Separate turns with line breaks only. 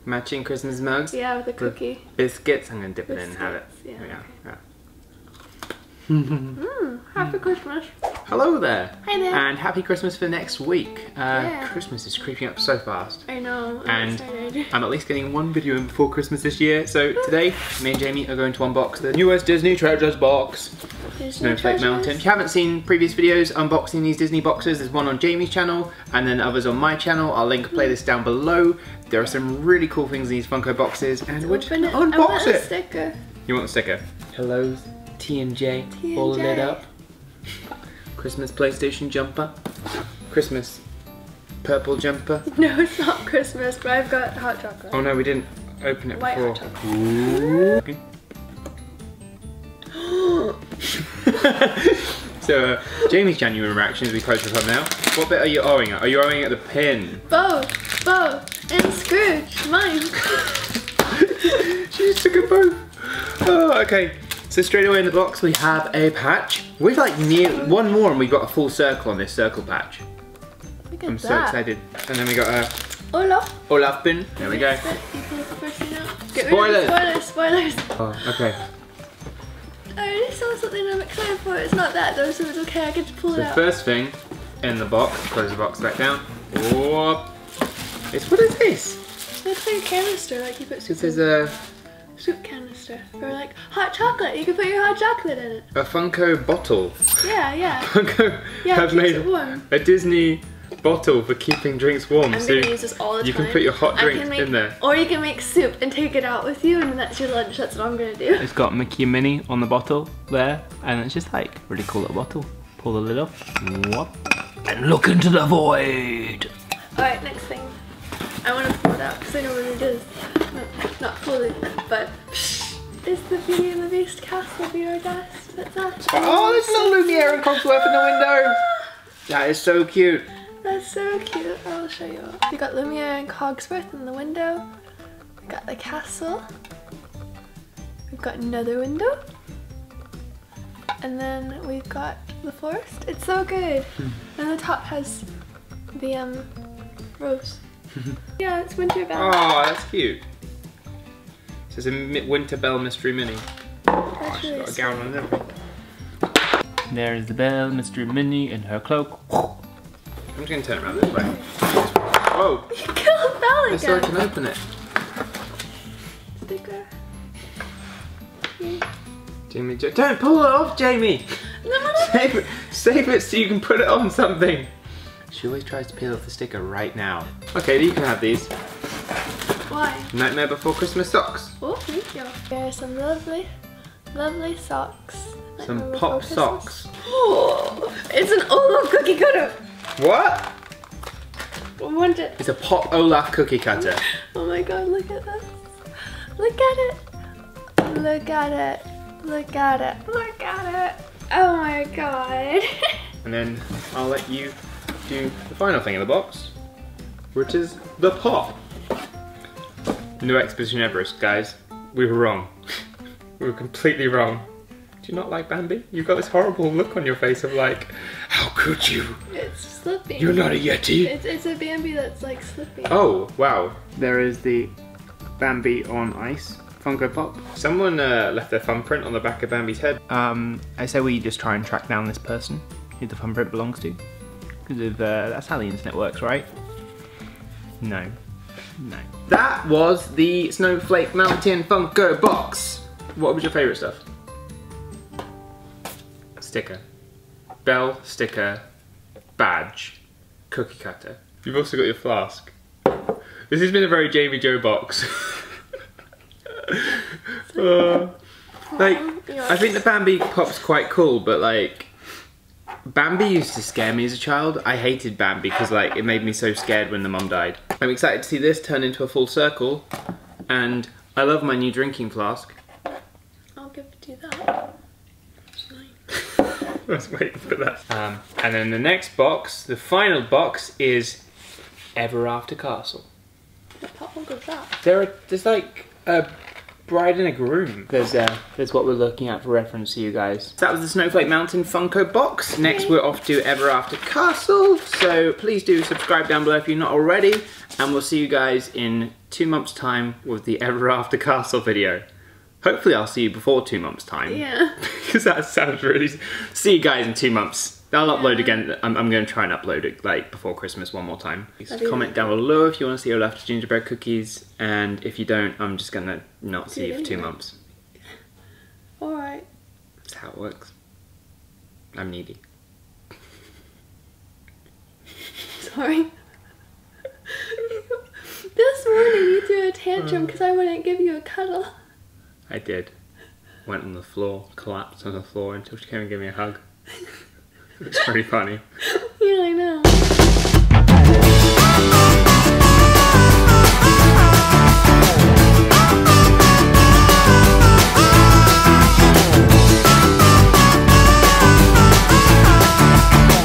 Matching Christmas mugs?
Yeah, with a cookie.
With biscuits. I'm going to dip it in and have it.
Yeah.
Yeah.
Happy Christmas.
Hello there.
Hi there.
And happy Christmas for next week.
Yeah.
Christmas is creeping up so fast.
I know.
And
excited.
I'm at least getting one video in before Christmas this year. So today, me and Jamie are going to unbox the newest Disney Treasures box. Snowflake Mountain. If you haven't seen previous videos unboxing these Disney boxes, there's one on Jamie's channel and then others on my channel. I'll link a playlist down below. There are some really cool things in these Funko boxes and we're just gonna unbox
I want
it.
A sticker.
You want the sticker? Hello, T&J, all lit up. Christmas PlayStation jumper. Christmas purple jumper.
No, it's not Christmas, but I've got hot chocolate.
Oh no, we didn't open it
White
before.
hot chocolate.
Ooh. Okay. So, Jamie's genuine reaction as we close this up now. What bit are you owing at? Are you owing at the pin?
Both, and Scrooge, mine.
She just took them both. Oh, okay. So straight away in the box we have a patch. We've like near one more and we've got a full circle on this circle patch.
Look at
I'm so excited. And then we got a Olaf pin. There we go.
You pull the first thing out. Get
Spoilers.
rid of spoilers.
Oh, okay.
I already saw something I'm excited for. It's not that though, so it's okay. I get to pull it
The
out.
first thing in the box, close the box back down. Whoop. What is this?
It's like a canister, like you put soup
This is
in.
a
Soup canister. Or like hot chocolate. You can put your hot chocolate in it.
Funko bottle.
Yeah.
Funko
Yeah,
have
it keeps
made
it warm.
a Disney bottle for keeping drinks warm.
I'm
So
gonna use this all the time.
you can put your hot drink in there.
Or you can make soup and take it out with you, and that's your lunch. That's what I'm gonna do.
It's got Mickey and Minnie on the bottle there, and it's just like really cool little bottle. Pull the lid off, whoop, and look into the void.
Alright, next thing. I want to pull it out because I know what it is. No, not pull it, but it's the Beauty and the Beast castle, Be Our Guest. That's us.
Oh, there's a little Lumiere and Cogsworth in the window. That is so cute.
That's so cute. I'll show you all. We got Lumiere and Cogsworth in the window. We got the castle. We've got another window. And then we've got the forest. It's so good. And the top has the rose. Yeah, it's Winter Bell.
Oh, that's cute. This is a Winter Bell Mystery Mini. Oh, she's got a gown on and everything. There is the Bell Mystery Mini in her cloak. I'm just going to turn it around this way. Whoa!
You killed Bell again!
So I can open it.
Sticker.
Jamie, don't pull it off, Jamie!
No.
Save it so you can put it on something. She always tries to peel off the sticker right now. Okay, you can have these.
Why?
Nightmare Before Christmas socks.
Oh, thank you. There are some lovely socks.
Some
Nightmare
pop
Before
socks.
Christmas. Oh, it's an Olaf cookie cutter.
What?
I want it.
It's a Pop Olaf cookie cutter.
Oh my god, look at this. Look at it. Look at it. Look at it. Look at it. Oh my god.
And then I'll let you do the final thing in the box, which is the pop. No Expedition Everest, guys. We were wrong. We were completely wrong. Do you not like Bambi? You've got this horrible look on your face of like, how could you?
It's slipping.
You're not a Yeti.
It's a Bambi that's like slipping.
Oh, wow. There is the Bambi on ice Funko Pop. Someone left their thumbprint on the back of Bambi's head. I say we just try and track down this person who the thumbprint belongs to. Because that's how the internet works, right? No. That was the Snowflake Mountain Funko box. What was your favourite stuff? Sticker. Bell, sticker, badge, cookie cutter. You've also got your flask. This has been a very Jamie Joe box. I think the Bambi pop's quite cool, but like, Bambi used to scare me as a child. I hated Bambi because like it made me so scared when the mum died. I'm excited to see this turn into a full circle, and I love my new drinking flask.
I'll give it to you that.
I was waiting for that. And then the next box, the final box, is Ever After Castle.
What Pop Funko's that?
There's like a bride and a groom. There's what we're looking at for reference to you guys. So that was the Snowflake Mountain Funko box. Next we're off to Ever After Castle. So please do subscribe down below if you're not already. And we'll see you guys in 2 months time with the Ever After Castle video. Hopefully I'll see you before 2 months time.
Yeah.
Because that sounds really... See you guys in 2 months. I'll upload again. I'm going to try and upload it like before Christmas one more time. Comment down below if you want to see your left gingerbread cookies, and if you don't, I'm just going to not see you for 2 months.
Alright.
That's how it works. I'm needy.
Sorry. This morning you threw a tantrum because I wouldn't give you a cuddle.
I did. Went on the floor, collapsed on the floor until she came and gave me a hug. It's pretty funny.
Yeah, I know.